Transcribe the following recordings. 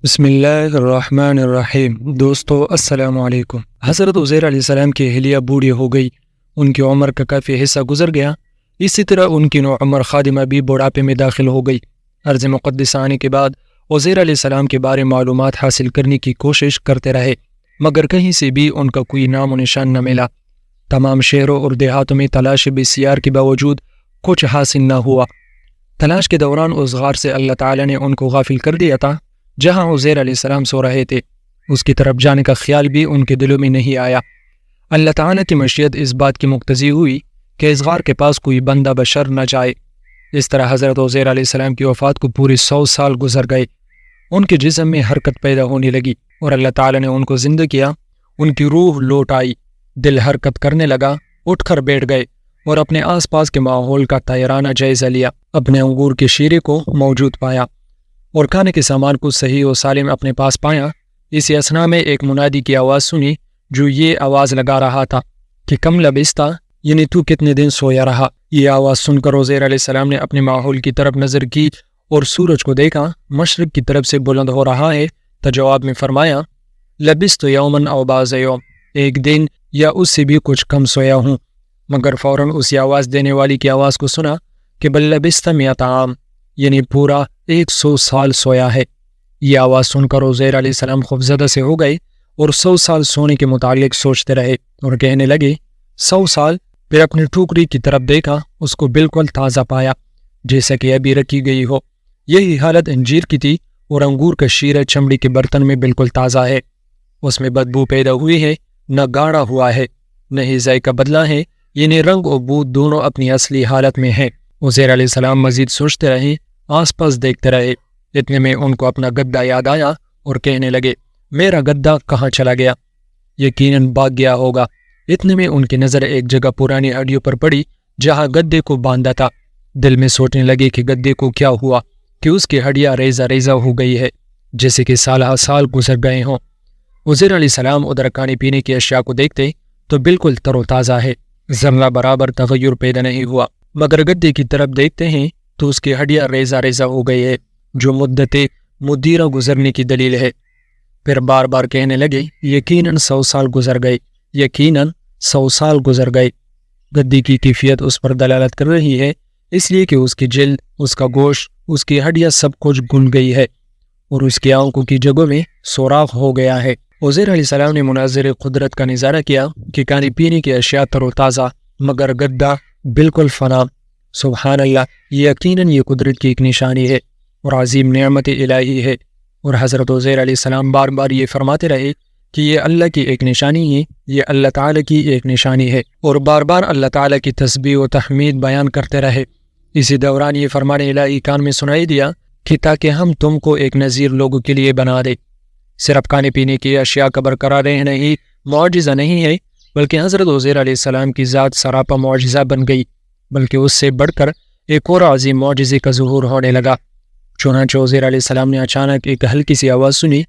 بسم اللہ الرحمن الرحیم۔ دوستو السلام علیکم۔ حضرت عزیر علیہ السلام کی اہلیہ بوڑھی ہو گئی، ان کی عمر کا کافی حصہ گزر گیا۔ اسی طرح ان کی نوعمر خادمہ بھی بڑھاپے میں داخل ہو گئی۔ ارض مقدسہ آنے کے بعد عزیر علیہ السلام کے بارے معلومات حاصل کرنے کی کوشش کرتے رہے، مگر کہیں سے بھی ان کا کوئی نام و نشان نہ ملا۔ تمام شہروں اور دیہاتوں میں تلاش بسیار کے باوجود کچھ حاصل نہ ہوا۔ تلاش کے دوران اس غار سے اللہ تعالیٰ نے ان کو غافل کر دیا تھا جہاں عزیر علیہ السلام سو رہے تھے۔ اس کی طرف جانے کا خیال بھی ان کے دلوں میں نہیں آیا۔ اللہ تعالیٰ کی مشیت اس بات کی مقتضی ہوئی کہ اس غار کے پاس کوئی بندہ بشر نہ جائے۔ اس طرح حضرت عزیر علیہ السلام کی وفات کو پورے 100 سال گزر گئے۔ ان کے جسم میں حرکت پیدا ہونے لگی اور اللہ تعالیٰ نے ان کو زندہ کیا۔ ان کی روح لوٹ آئی، دل حرکت کرنے لگا، اٹھ کر بیٹھ گئے اور اپنے آس پاس کے ماحول کا طائرانہ جائزہ لیا۔ اپنے انگور کے شیرے کو موجود پایا اور کھانے کے سامان کو صحیح و سالم اپنے پاس پایا۔ اسی اثناء میں ایک منادی کی آواز سنی جو یہ آواز لگا رہا تھا کہ کم لبستہ، یعنی تو کتنے دن سویا رہا۔ یہ آواز سن کر عزیر علیہ السلام نے اپنے ماحول کی طرف نظر کی اور سورج کو دیکھا، مشرق کی طرف سے بلند ہو رہا ہے، تو جواب میں فرمایا لبست یومن او بعض یوم، ایک دن یا اس سے بھی کچھ کم سویا ہوں۔ مگر فوراً اسی آواز دینے والی کی آواز کو سنا کہ بل لبست مئۃ عام، یعنی پورا 100 سال سویا ہے۔ یہ آواز سن کر عزیر علیہ السلام خوفزدہ سے ہو گئے اور 100 سال سونے کے متعلق سوچتے رہے اور کہنے لگے 100 سال۔ پھر اپنی ٹوکری کی طرف دیکھا، اس کو بالکل تازہ پایا جیسا کہ ابھی رکھی گئی ہو۔ یہی حالت انجیر کی تھی اور انگور کا شیرہ چمڑی کے برتن میں بالکل تازہ ہے۔ اس میں بدبو پیدا ہوئی ہے، نہ گاڑا ہوا ہے، نہ ہی ذائقہ بدلا ہے، یعنی رنگ اور بو دونوں اپنی اصلی حالت میں ہیں۔ عزیر علیہ السلام مزید سوچتے رہے، آس پاس دیکھتے رہے۔ اتنے میں ان کو اپنا گدہ یاد آیا اور کہنے لگے میرا گدہ کہاں چلا گیا؟ یقیناً بھاگ گیا ہوگا۔ اتنے میں ان کی نظر ایک جگہ پرانی ہڈیوں پر پڑی جہاں گدے کو باندھا تھا۔ دل میں سوچنے لگے کہ گدے کو کیا ہوا کہ اس کی ہڈیاں ریزہ ریزہ ہو گئی ہے، جیسے کہ سالہ سال گزر گئے ہوں۔ عزیر علیہ السلام ادھر کھانے پینے کی اشیاء کو دیکھتے تو بالکل تر و تازہ ہے، ذرہ برابر تغیر پیدا نہیں ہوا، مگر گدے کی طرف دیکھتے ہیں تو اس کی ہڈیاں ریزہ ریزہ ہو گئی ہے، جو مدت مدیرہ گزرنے کی دلیل ہے۔ پھر بار بار کہنے لگے یقیناً 100 سال گزر گئے، یقیناً 100 سال گزر گئے۔ گدی کی کیفیت اس پر دلالت کر رہی ہے، اس لیے کہ اس کی جلد، اس کا گوشت، اس کی ہڈیاں سب کچھ گل گئی ہے اور اس کی آنکھوں کی جگہوں میں سوراخ ہو گیا ہے۔ عزیر علیہ السلام نے مناظر قدرت کا نظارہ کیا کہ کھانے پینے کی اشیاء تر و تازہ، مگر گدہ بالکل فنا۔ سبحان اللہ، یہ یقیناً یہ قدرت کی ایک نشانی ہے اور عظیم نعمت الہی ہے۔ اور حضرت عزیر علیہ السلام بار بار یہ فرماتے رہے کہ یہ اللہ کی ایک نشانی ہے، یہ اللہ تعالیٰ کی ایک نشانی ہے، اور بار بار اللہ تعالیٰ کی تسبیح و تحمید بیان کرتے رہے۔ اسی دوران یہ فرمان الہی کان میں سنائی دیا کہ تاکہ ہم تم کو ایک نذیر لوگوں کے لیے بنا دے۔ صرف کھانے پینے کی اشیاء کا برقرار رہنا ہی معجزہ نہیں ہے، بلکہ حضرت عزیر علیہ السلام کی ذات سراپا معجزہ بن گئی، بلکہ اس سے بڑھ کر ایک اور عظیم معجزے کا ظہور ہونے لگا۔ چنانچہ عزیر علیہ السلام نے اچانک ایک ہلکی سی آواز سنی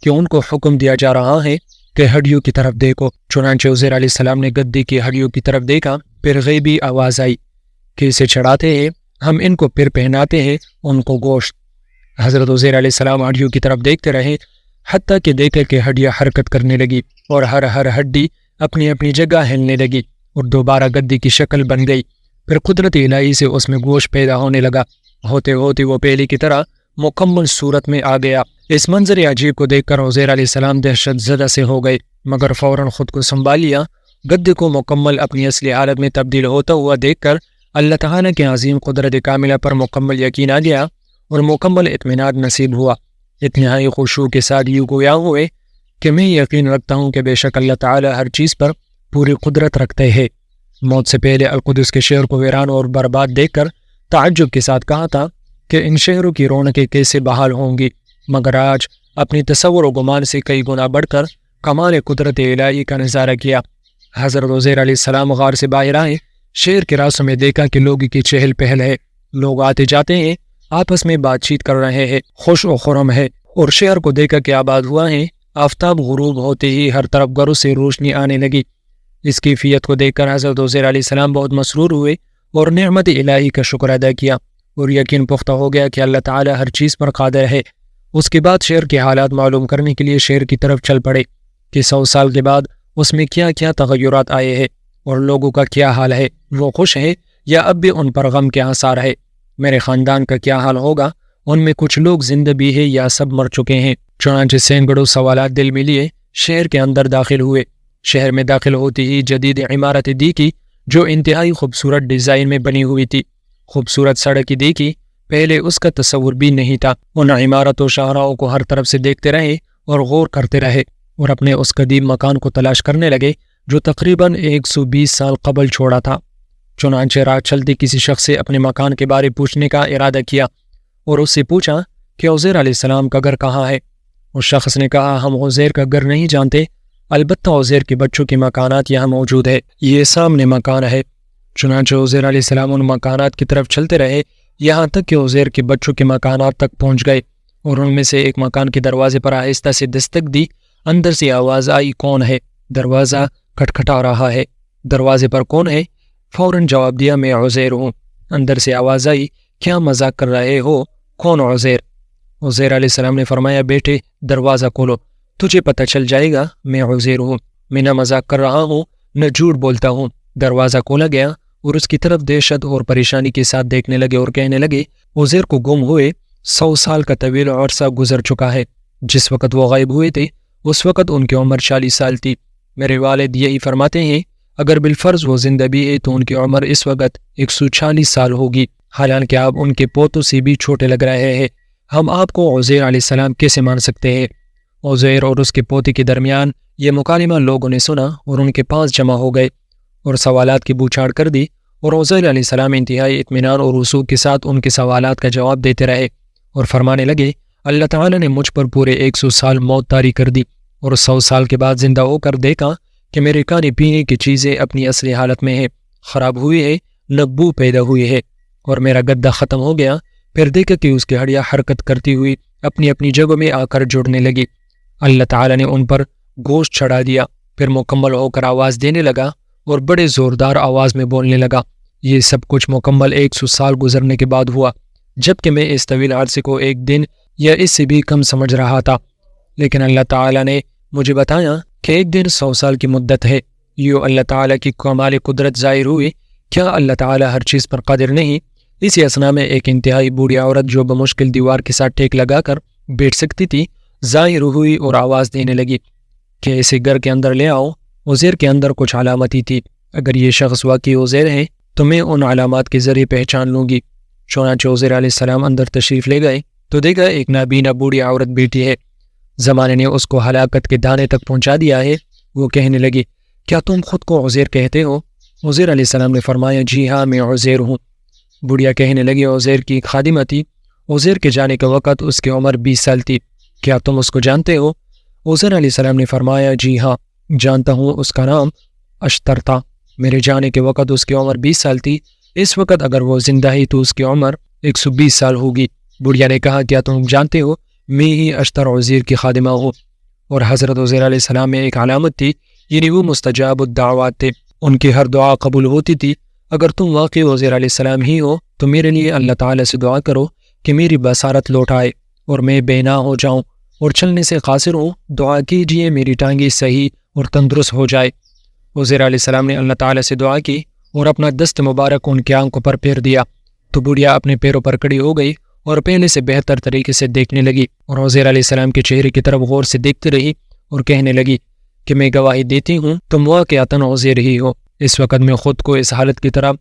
کہ ان کو حکم دیا جا رہا ہے کہ ہڈیوں کی طرف دیکھو۔ چنانچہ عزیر علیہ السلام نے گدے کی ہڈیوں کی طرف دیکھا، پھر غیبی آواز آئی کہ اسے چڑھاتے ہیں ہم، ان کو پھر پہناتے ہیں ان کو گوشت۔ حضرت عزیر علیہ السلام ہڈیوں کی طرف دیکھتے رہے حتیٰ کہ دیکھے کہ ہڈیاں حرکت کرنے لگی اور ہر ہڈی اپنی اپنی جگہ ہلنے لگی اور دوبارہ گدے کی شکل بن گئی۔ پھر قدرت الہی سے اس میں گوشت پیدا ہونے لگا، ہوتے ہوتے وہ پہلے کی طرح مکمل صورت میں آ گیا۔ اس منظر عجیب کو دیکھ کر عزیر علیہ السلام دہشت زدہ سے ہو گئے، مگر فوراً خود کو سنبھال لیا۔ گدے کو مکمل اپنی اصلی حالت میں تبدیل ہوتا ہوا دیکھ کر اللہ تعالیٰ کے عظیم قدرت کاملہ پر مکمل یقین آ گیا اور مکمل اطمینان نصیب ہوا۔ اتنہائی خشوع کے ساتھ یوں گویا ہوئے کہ میں یقین رکھتا ہوں کہ بے شک اللہ تعالیٰ ہر چیز پر پوری قدرت رکھتے ہیں۔ موت سے پہلے القدس کے شہر کو ویران اور برباد دیکھ کر تعجب کے ساتھ کہا تھا کہ ان شہروں کی رونقیں کیسے بحال ہوں گی، مگر آج اپنی تصور و گمان سے کئی گنا بڑھ کر کمال قدرت الہی کا نظارہ کیا۔ حضرت عزیر علیہ السلام غار سے باہر آئے، شہر کے راستوں میں دیکھا کہ لوگوں کی چہل پہل ہے، لوگ آتے جاتے ہیں، آپس میں بات چیت کر رہے ہیں، خوش و خرم ہے، اور شہر کو دیکھا کہ آباد ہوا ہے۔ آفتاب غروب ہوتے ہی ہر طرف گھروں سے روشنی آنے لگی۔ اس کیفیت کو دیکھ کر حضرت عزیر علیہ السلام بہت مسرور ہوئے اور نعمت الہی کا شکر ادا کیا اور یقین پختہ ہو گیا کہ اللہ تعالیٰ ہر چیز پر قادر ہے اس کے بعد شہر کے حالات معلوم کرنے کے لیے شہر کی طرف چل پڑے کہ 100 سال کے بعد اس میں کیا کیا تغیرات آئے ہیں اور لوگوں کا کیا حال ہے، وہ خوش ہے یا اب بھی ان پر غم کے آثار ہے، میرے خاندان کا کیا حال ہوگا، ان میں کچھ لوگ زندہ بھی ہیں یا سب مر چکے ہیں۔ چنانچہ سینکڑوں سوالات دل میں لیے شہر کے اندر داخل ہوئے۔ شہر میں داخل ہوتی ہی جدید عمارت دیکھی جو انتہائی خوبصورت ڈیزائن میں بنی ہوئی تھی۔ خوبصورت سڑک دیکھی، پہلے اس کا تصور بھی نہیں تھا۔ ان عمارت و شاہراہوں کو ہر طرف سے دیکھتے رہے اور غور کرتے رہے اور اپنے اس قدیم مکان کو تلاش کرنے لگے جو تقریباً 120 سال قبل چھوڑا تھا۔ چنانچہ رات چلتے کسی شخص سے اپنے مکان کے بارے پوچھنے کا ارادہ کیا اور اس سے پوچھا کہ عزیر علیہ السلام کا گھر کہاں ہے۔ اس شخص نے کہا، ہم عزیر کا گھر نہیں جانتے، البتہ عزیر کے بچوں کے مکانات یہاں موجود ہے، یہ سامنے مکان ہے۔ چنانچہ عزیر علیہ السلام ان مکانات کی طرف چلتے رہے یہاں تک کہ عزیر کے بچوں کے مکانات تک پہنچ گئے اور ان میں سے ایک مکان کے دروازے پر آہستہ سے دستک دی۔ اندر سے آواز آئی، کون ہے؟ دروازہ کھٹکھٹا رہا ہے۔ دروازے پر کون ہے؟ فوراً جواب دیا، میں عزیر ہوں۔ اندر سے آواز آئی، کیا مذاق کر رہے ہو؟ کون عزیر؟ عزیر علیہ السلام نے فرمایا، بیٹے دروازہ کھولو، تجھے پتہ چل جائے گا میں عزیر ہوں، میں نہ مذاق کر رہا ہوں نہ جھوٹ بولتا ہوں۔ دروازہ کھولا گیا اور اس کی طرف دہشت اور پریشانی کے ساتھ دیکھنے لگے اور کہنے لگے، عزیر کو گم ہوئے 100 سال کا طویل عرصہ گزر چکا ہے۔ جس وقت وہ غائب ہوئے تھے اس وقت ان کی عمر 40 سال تھی۔ میرے والد یہی فرماتے ہیں اگر بالفرض وہ زندہ بھی ہے تو ان کی عمر اس وقت 140 سال ہوگی، حالانکہ آپ ان کے پوتوں سے بھی چھوٹے لگ رہے ہیں۔ ہم آپ کو عزیر علیہ السلام کیسے مان سکتے ہیں؟ عزیر اور اس کے پوتے کے درمیان یہ مکالمہ لوگوں نے سنا اور ان کے پاس جمع ہو گئے اور سوالات کی بوچھاڑ کر دی، اور عزیر علیہ السلام انتہائی اطمینان اور رسوخ کے ساتھ ان کے سوالات کا جواب دیتے رہے اور فرمانے لگے، اللہ تعالیٰ نے مجھ پر پورے 100 سال موت طاری کر دی اور 100 سال کے بعد زندہ ہو کر دیکھا کہ میرے کھانے پینے کی چیزیں اپنی اصلی حالت میں ہیں، خراب ہوئی ہے، نہ بو پیدا ہوئی ہے، اور میرا گدا ختم ہو گیا۔ پھر دیکھا کہ اس کی ہڈیاں حرکت کرتی ہوئی اپنی اپنی جگہ میں آ کر جڑنے لگی۔ اللہ تعالیٰ نے ان پر گوشت چڑھا دیا، پھر مکمل ہو کر آواز دینے لگا اور بڑے زوردار آواز میں بولنے لگا۔ یہ سب کچھ مکمل 100 سال گزرنے کے بعد ہوا، جبکہ میں اس طویل عرصے کو ایک دن یا اس سے بھی کم سمجھ رہا تھا، لیکن اللہ تعالیٰ نے مجھے بتایا کہ ایک دن 100 سال کی مدت ہے۔ یوں اللہ تعالیٰ کی کمال قدرت ظاہر ہوئی۔ کیا اللہ تعالیٰ ہر چیز پر قادر نہیں؟ اسی اثنا میں ایک انتہائی بوڑھی عورت جو بمشکل دیوار کے ساتھ ٹیک لگا کر بیٹھ سکتی تھی ظاہر ہوئی اور آواز دینے لگی کہ اسے گھر کے اندر لے آؤ۔ عزیر کے اندر کچھ علامتی تھی، اگر یہ شخص واقعی عزیر ہے تو میں ان علامات کے ذریعے پہچان لوں گی۔ چنانچہ عزیر علیہ السلام اندر تشریف لے گئے تو دیکھا ایک نابینا بوڑھی عورت بیٹھی ہے، زمانے نے اس کو ہلاکت کے دانے تک پہنچا دیا ہے۔ وہ کہنے لگی، کیا تم خود کو عزیر کہتے ہو؟ عزیر علیہ السلام نے فرمایا، جی ہاں میں عزیر ہوں۔ بڑھیا کہنے لگی، عزیر کی خادمہ تھی، عزیر کے جانے کا وقت اس کی عمر 20 سال تھی، کیا تم اس کو جانتے ہو؟ عزیر علیہ السلام نے فرمایا، جی ہاں جانتا ہوں، اس کا نام اشتر تھا، میرے جانے کے وقت اس کی عمر 20 سال تھی، اس وقت اگر وہ زندہ ہی تو اس کی عمر 120 سال ہوگی۔ بڑھیا نے کہا، کیا تم جانتے ہو میں ہی اشتر عزیر کی خادمہ ہوں؟ اور حضرت عزیر علیہ السلام میں ایک علامت تھی، یعنی وہ مستجاب الدعوات تھے، ان کی ہر دعا قبول ہوتی تھی۔ اگر تم واقعی عزیر علیہ السلام ہی ہو تو میرے لیے اللہ تعالیٰ سے دعا کرو کہ میری بصارت لوٹ آئے اور میں بینا ہو جاؤں اور چلنے سے قاصر ہوں، دعا کیجئے میری ٹانگیں صحیح اور تندرست ہو جائے۔ عزیر علیہ السلام نے اللہ تعالیٰ سے دعا کی اور اپنا دست مبارک ان کی آنکھوں پر پھیر دیا تو بڑھیا اپنے پیروں پر کھڑی ہو گئی اور پہلے سے بہتر طریقے سے دیکھنے لگی، اور عزیر علیہ السلام کے چہرے کی طرف غور سے دیکھتی رہی اور کہنے لگی کہ میں گواہی دیتی ہوں تم واقعتاً عزیر ہی ہو۔ اس وقت میں خود کو اس حالت کی طرف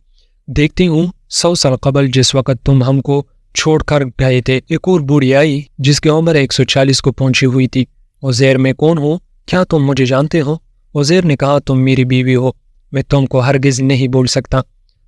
دیکھتی ہوں 100 سال قبل جس وقت تم ہم کو چھوڑ کر گئے تھے۔ ایک اور بوڑھی آئی جس کی عمر 140 کو پہنچی ہوئی تھی۔ عزیر میں کون ہوں؟ کیا تم مجھے جانتے ہو؟ عزیر نے کہا، تم میری بیوی ہو، میں تم کو ہرگز نہیں بول سکتا۔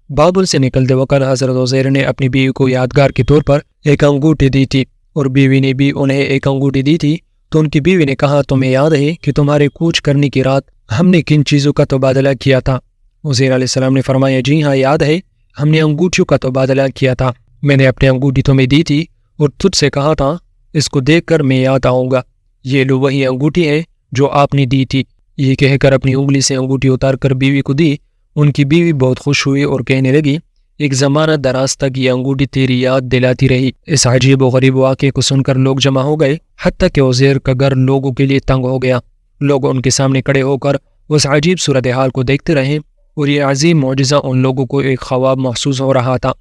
بابل سے نکلتے وقت حضرت عزیر نے اپنی بیوی کو یادگار کے طور پر ایک انگوٹھی دی تھی اور بیوی نے بھی انہیں ایک انگوٹھی دی تھی، تو ان کی بیوی نے کہا، تمہیں یاد ہے کہ تمہارے کوچ کرنے کی رات ہم نے کن چیزوں کا تبادلہ کیا تھا؟ عزیر علیہ السلام نے فرمایا، جی ہاں یاد ہے، ہم نے انگوٹھیوں کا تبادلہ کیا تھا، میں نے اپنی انگوٹھی تمہیں دی تھی اور تجھ سے کہا تھا اس کو دیکھ کر میں یاد آؤں گا، یہ لو وہی انگوٹھی ہے جو آپ نے دی تھی۔ یہ کہہ کر اپنی انگلی سے انگوٹھی اتار کر بیوی کو دی۔ ان کی بیوی بہت خوش ہوئی اور کہنے لگی، ایک زمانہ دراز تک یہ انگوٹھی تیری یاد دلاتی رہی۔ اس عجیب و غریب واقعے کو سن کر لوگ جمع ہو گئے، حتیٰ کہ عزیر کا گھر لوگوں کے لیے تنگ ہو گیا۔ لوگ ان کے سامنے کھڑے ہو کر اس عجیب صورتحال کو دیکھتے رہے اور یہ عظیم معجزہ ان لوگوں کو ایک خواب محسوس ہو رہا تھا۔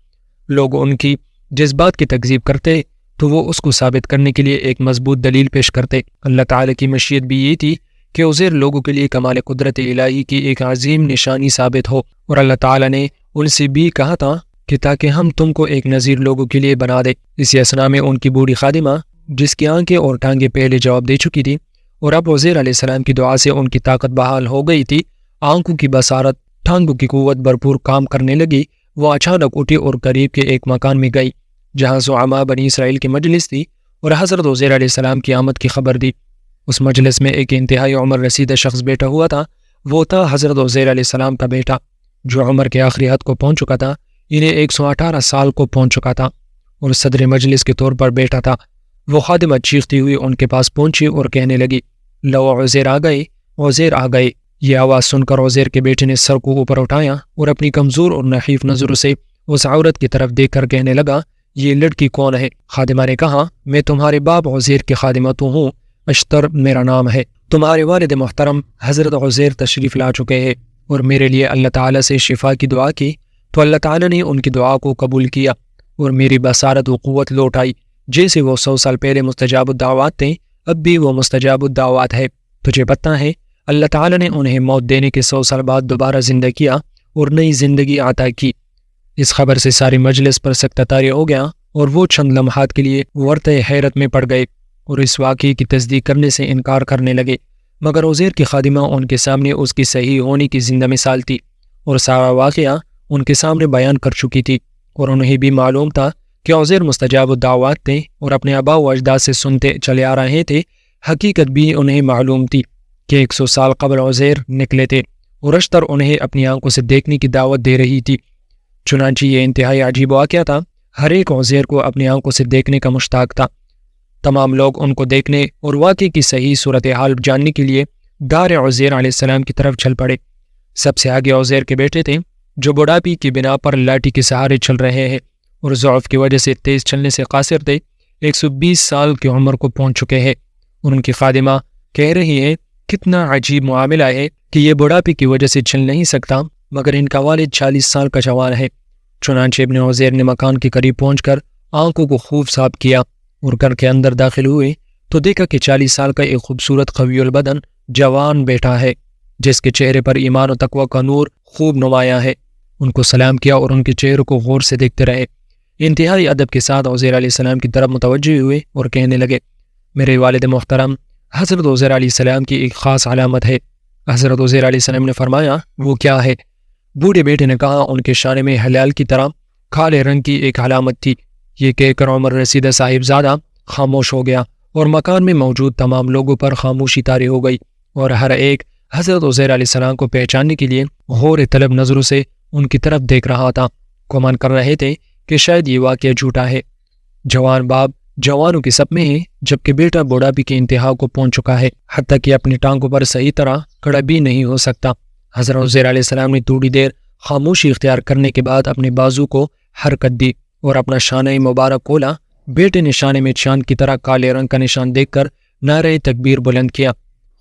لوگ ان کی جس بات کی تکذیب کرتے تو وہ اس کو ثابت کرنے کے لیے ایک مضبوط دلیل پیش کرتے۔ اللہ تعالیٰ کی مشیت بھی یہ تھی کہ عزیر لوگوں کے لیے کمال قدرت الہی کی ایک عظیم نشانی ثابت ہو، اور اللہ تعالیٰ نے ان سے بھی کہا تھا کہ تاکہ ہم تم کو ایک نذیر لوگوں کے لیے بنا دے۔ اسی اثنا میں ان کی بوڑھی خادمہ، جس کی آنکھیں اور ٹانگیں پہلے جواب دے چکی تھی اور اب عزیر علیہ السلام کی دعا سے ان کی طاقت بحال ہو گئی تھی، آنکھوں کی بصارت، ٹانگوں کی قوت بھرپور کام کرنے لگی، وہ اچانک اٹھی اور قریب کے ایک مکان میں گئی جہاں زعماء بنی اسرائیل کی مجلس تھی، اور حضرت عزیر علیہ السلام کی آمد کی خبر دی۔ اس مجلس میں ایک انتہائی عمر رسیدہ شخص بیٹھا ہوا تھا، وہ تھا حضرت عزیر علیہ السلام کا بیٹا، جو عمر کے آخری حد کو پہنچ چکا تھا، انہیں 118 سال کو پہنچ چکا تھا اور صدر مجلس کے طور پر بیٹھا تھا۔ وہ خادمہ چیختی ہوئی ان کے پاس پہنچی اور کہنے لگی، لو عزیر آ گئے، عزیر آ گئے۔ یہ آواز سن کر عزیر کے بیٹے نے سر کو اوپر اٹھایا اور اپنی کمزور اور نحیف نظروں سے اس عورت کی طرف دیکھ کر کہنے لگا، یہ لڑکی کون ہے؟ خادمہ نے کہا، میں تمہارے باپ عزیر کی خادمہ تو ہوں، اشتر میرا نام ہے۔ تمہارے والد محترم حضرت عزیر تشریف لا چکے ہیں اور میرے لیے اللہ تعالیٰ سے شفا کی دعا کی، تو اللہ تعالیٰ نے ان کی دعا کو قبول کیا اور میری بصارت و قوت لوٹ آئی۔ جیسے وہ 100 سال پہلے مستجاب الدعوات تھے، اب بھی وہ مستجاب الدعوات ہے۔ تجھے پتہ ہے اللہ تعالیٰ نے انہیں موت دینے کے 100 سال بعد دوبارہ زندہ کیا اور نئی زندگی عطا کی۔ اس خبر سے ساری مجلس پر سکتہ طاری ہو گیا اور وہ چند لمحات کے لیے ورطۂ حیرت میں پڑ گئے اور اس واقعے کی تصدیق کرنے سے انکار کرنے لگے، مگر عزیر کی خادمہ ان کے سامنے اس کی صحیح ہونے کی زندہ مثال تھی اور سارا واقعہ ان کے سامنے بیان کر چکی تھی، اور انہیں بھی معلوم تھا کہ عزیر مستجاب الدعوات تھے اور اپنے آباء و اجداد سے سنتے چلے آ رہے تھے۔ حقیقت بھی انہیں معلوم تھی کہ 100 سال قبل عزیر نکلے تھے اور اشتر انہیں اپنی آنکھوں سے دیکھنے کی دعوت دے رہی تھی۔ چنانچہ یہ انتہائی عجیب واقعہ تھا، ہر ایک عزیر کو اپنی آنکھوں سے دیکھنے کا مشتاق تھا۔ تمام لوگ ان کو دیکھنے اور واقعے کی صحیح صورتحال جاننے کے لیے دار عزیر علیہ السلام کی طرف چل پڑے۔ سب سے آگے عزیر کے بیٹے تھے، جو بڑھاپی کی بنا پر لاٹھی کے سہارے چل رہے ہیں اور ضعف کی وجہ سے تیز چلنے سے قاصر تھے، 120 سال کی عمر کو پہنچ چکے ہیں، اور ان کی خادمہ کہہ رہی ہے، کتنا عجیب معاملہ ہے کہ یہ بڑھاپے کی وجہ سے چل نہیں سکتا، مگر ان کا والد 40 سال کا جوان ہے۔ چنانچہ ابن عزیر نے مکان کے قریب پہنچ کر آنکھوں کو خوب صاف کیا اور گھر کے اندر داخل ہوئے تو دیکھا کہ 40 سال کا ایک خوبصورت قوی البدن جوان بیٹھا ہے، جس کے چہرے پر ایمان و تقوی کا نور خوب نمایاں ہے۔ ان کو سلام کیا اور ان کے چہروں کو غور سے دیکھتے رہے۔ انتہائی ادب کے ساتھ عزیر علیہ السلام کی طرف متوجہ ہوئے اور کہنے لگے، میرے والد محترم حضرت عزیر علیہ السلام کی ایک خاص علامت ہے۔ حضرت عزیر علیہ السلام نے فرمایا، وہ کیا ہے؟ بوڑھے بیٹے نے کہا، ان کے شانے میں ہلال کی طرح کالے رنگ کی ایک علامت تھی۔ یہ کہہ کر عمر رسیدہ صاحبزادہ خاموش ہو گیا اور مکان میں موجود تمام لوگوں پر خاموشی طاری ہو گئی، اور ہر ایک حضرت عزیر علیہ السلام کو پہچاننے کے لیے غور طلب نظروں سے ان کی طرف دیکھ رہا تھا، گمان کر رہے تھے کہ شاید یہ واقعہ جھوٹا ہے۔ جوان باپ جوانوں کے سب میں ہے، جبکہ بیٹا بوڑھاپی کے انتہا کو پہنچ چکا ہے، حتیٰ کہ اپنی ٹانگوں پر صحیح طرح کھڑا بھی نہیں ہو سکتا۔ حضرت عزیر علیہ السلام نے تھوڑی دیر خاموشی اختیار کرنے کے بعد اپنے بازو کو حرکت دی اور اپنا شانہ مبارک کھولا۔ بیٹے نے شانے میں چاند کی طرح کالے رنگ کا نشان دیکھ کر نعرہ تکبیر بلند کیا،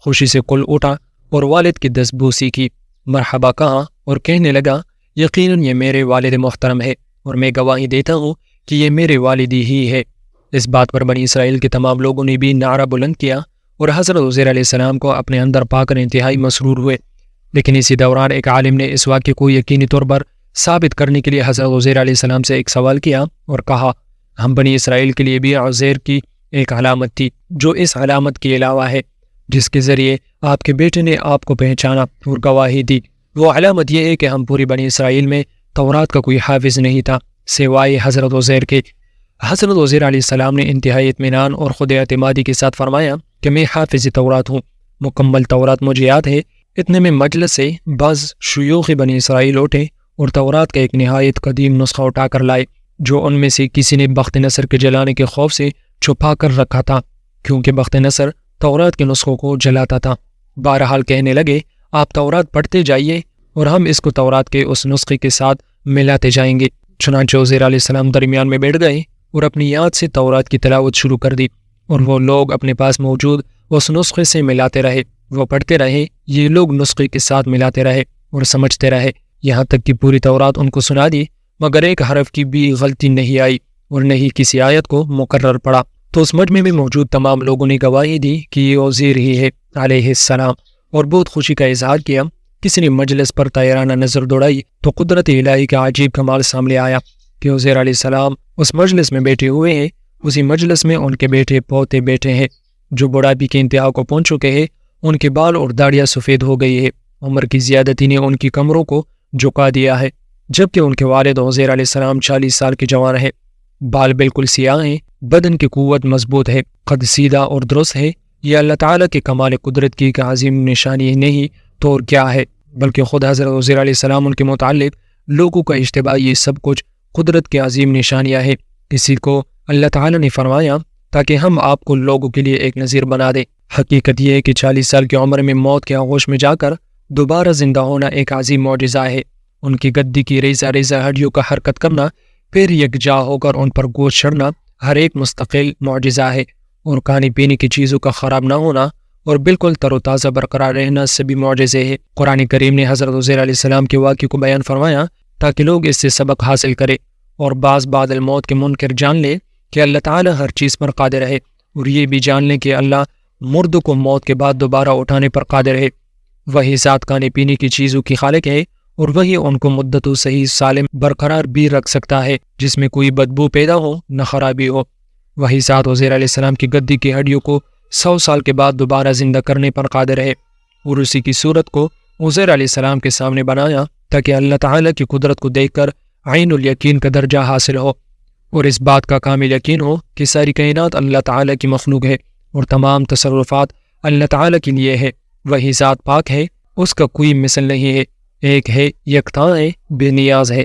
خوشی سے کل اٹھا اور والد کی دست بوسی کی، مرحبا کہا اور کہنے لگا، یقیناً یہ میرے والد محترم ہے اور میں گواہی دیتا ہوں کہ یہ میرے والدی ہی ہے۔ اس بات پر بنی اسرائیل کے تمام لوگوں نے بھی نعرہ بلند کیا اور حضرت عزیر علیہ السلام کو اپنے اندر پا کر انتہائی مسرور ہوئے۔ لیکن اسی دوران ایک عالم نے اس واقعے کو یقینی طور پر ثابت کرنے کے لیے حضرت عزیر علیہ السلام سے ایک سوال کیا اور کہا، ہم بنی اسرائیل کے لیے بھی عزیر کی ایک علامت تھی جو اس علامت کے علاوہ ہے، جس کے ذریعے آپ کے بیٹے نے آپ کو پہچانا اور گواہی دی۔ وہ علامت یہ ہے کہ ہم پوری بنی اسرائیل میں تورات کا کوئی حافظ نہیں تھا سوائے حضرت عزیر کے۔ حضرت عزیر علیہ السلام نے انتہائی اطمینان اور خود اعتمادی کے ساتھ فرمایا کہ میں حافظ تورات ہوں، مکمل تورات مجھے یاد ہے۔ اتنے میں مجلس سے بعض شیوخ بنی اسرائیل اٹھے اور تورات کا ایک نہایت قدیم نسخہ اٹھا کر لائے، جو ان میں سے کسی نے بخت نصر کے جلانے کے خوف سے چھپا کر رکھا تھا، کیونکہ بخت نصر تورات کے نسخوں کو جلاتا تھا۔ بہرحال کہنے لگے، آپ تورات پڑھتے جائیے اور ہم اس کو تورات کے اس نسخے کے ساتھ ملاتے جائیں گے۔ چنانچہ عزیر علیہ السلام درمیان میں بیٹھ گئے اور اپنی یاد سے تورات کی تلاوت شروع کر دی، اور وہ لوگ اپنے پاس موجود اس نسخے سے ملاتے رہے، وہ پڑھتے رہے، یہ لوگ نسخے کے ساتھ ملاتے رہے اور سمجھتے رہے، یہاں تک کہ پوری تورات ان کو سنا دی، مگر ایک حرف کی بھی غلطی نہیں آئی اور نہ ہی کسی آیت کو مقرر پڑھا۔ تو اس مجمع میں موجود تمام لوگوں نے گواہی دی کہ یہ عزیر ہی ہے علیہ السلام، اور بہت خوشی کا اظہار کیا۔ کسی نے مجلس پر طائرانہ نظر دوڑائی تو قدرت الہی کا عجیب کمال سامنے آیا کہ عزیر علیہ السلام اس مجلس میں بیٹھے ہوئے ہیں، اسی مجلس میں ان کے بیٹے پوتے بیٹھے ہیں جو بڑھاپی کے انتہا کو پہنچ چکے ہیں، ان کے بال اور داڑیاں سفید ہو گئی ہے، عمر کی زیادتی نے ان کی کمروں کو جھکا دیا ہے، جبکہ ان کے والد عزیر علیہ السلام 40 سال کے جوان ہیں، بال بالکل سیاہ ہیں، بدن کی قوت مضبوط ہے، قد سیدھا اور درست ہے۔ یہ اللہ تعالیٰ کے کمال قدرت کی ایک عظیم نشانی نہیں تو اور کیا ہے، بلکہ خود حضرت عزیر علیہ السلام ان کے متعلق لوگوں کا اشتباہ، یہ سب کچھ قدرت کی عظیم نشانیاں ہیں۔ اسی کو اللہ تعالیٰ نے فرمایا تاکہ ہم آپ کو لوگوں کے لیے ایک نذیر بنا دیں۔ حقیقت یہ ہے کہ 40 سال کی عمر میں موت کے آغوش میں جا کر دوبارہ زندہ ہونا ایک عظیم معجزہ ہے۔ ان کی گدی کی ریزہ ریزہ ہڈیوں کا حرکت کرنا، پھر یکجا ہو کر ان پر گوشت چڑھنا ہر ایک مستقل معجزہ ہے، اور کھانے پینے کی چیزوں کا خراب نہ ہونا اور بالکل تر و تازہ برقرار رہنا سبھی معجزے ہیں۔ قرآن کریم نے حضرت عزیر علیہ السلام کے واقعے کو بیان فرمایا تاکہ لوگ اس سے سبق حاصل کریں اور بعد الموت کے منکر جان لے کہ اللہ تعالیٰ ہر چیز پر قادر ہے، اور یہ بھی جان لیں کہ اللہ مردوں کو موت کے بعد دوبارہ اٹھانے پر قادر ہے۔ وہی ذات کھانے پینے کی چیزوں کی خالق ہے، اور وہی ان کو مدت و صحیح سالم برقرار بھی رکھ سکتا ہے جس میں کوئی بدبو پیدا ہو نہ خرابی ہو۔ وہی ذات عزیر علیہ السلام کی گدی کی ہڈیوں کو 100 سال کے بعد دوبارہ زندہ کرنے پر قادر ہے، اور اسی کی صورت کو عزیر علیہ السلام کے سامنے بنایا تاکہ اللہ تعالیٰ کی قدرت کو دیکھ کر عین الیقین کا درجہ حاصل ہو، اور اس بات کا کامل یقین ہو کہ ساری کائنات اللہ تعالیٰ کی مخلوق ہے اور تمام تصرفات اللہ تعالیٰ کے لیے ہے۔ وہی ذات پاک ہے، اس کا کوئی مثل نہیں ہے، ایک ہے، یکتا ہے، بے نیاز ہے۔